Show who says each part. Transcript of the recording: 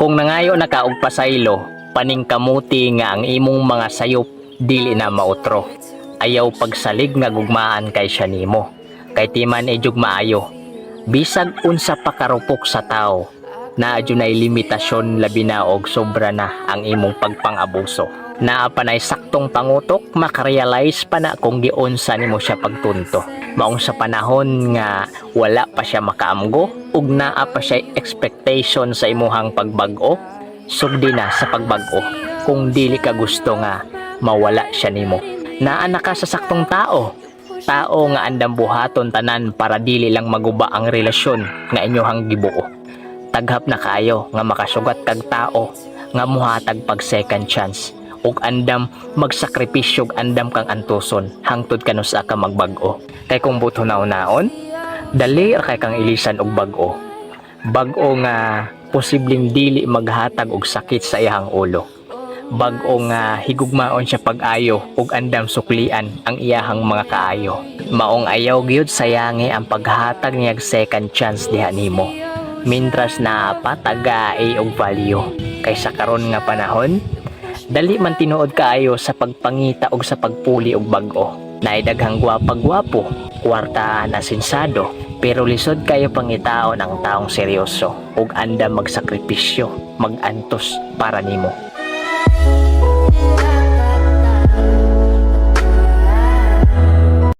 Speaker 1: Kung nangayo na ka og pasaylo, paning kamuti nga ang imong mga sayop dili na mautro. Ayaw pagsalig nga gugmaan kay siya nimo. Kay timan jug maayo. Bisag unsa pa karupok sa tao, naa dunay limitasyon labi na og sobra na ang imong pagpang-abuso. Naa pa nay saktong pangutok, makarealize pa na kung giunsa nimo siya pagtunto. Maong sa panahon nga wala pa siya makaamgo ug naa pa siya expectation sa imuhang pagbag-o, sugdi na sa pagbag-o kung dili ka gusto nga mawala siya nimo. Naa na ka sa saktong tao nga andam buhaton tanan para dili lang maguba ang relasyon nga inyohang gibuo. Taghap na kayo nga makasugat kag tao nga muhatag pag second chance ug andam magsakripisyo ug andam kang antuson hangtod kanus ka magbag-o. Kay kung buto naon dali ra kay kang ilisan og bag-o. Bag-o nga posibleng dili maghatag og sakit sa iyang ulo. Bag-o nga higugmaon siya pag-ayo ug andam suklian ang iyahang mga kaayo. Maong ayaw gyud sayangi ang paghatag niyag second chance diha nimo. Mintras na patagai og value kaysa karon nga panahon, dali man tinuod kaayo sa pagpangita og sa pagpuli og bag-o. Naidaghang gwapa-gwapo, kwartaan asinsado, pero lisod kayo pangitaon ang taong seryoso ug andam magsakripisyo, magantos para nimo.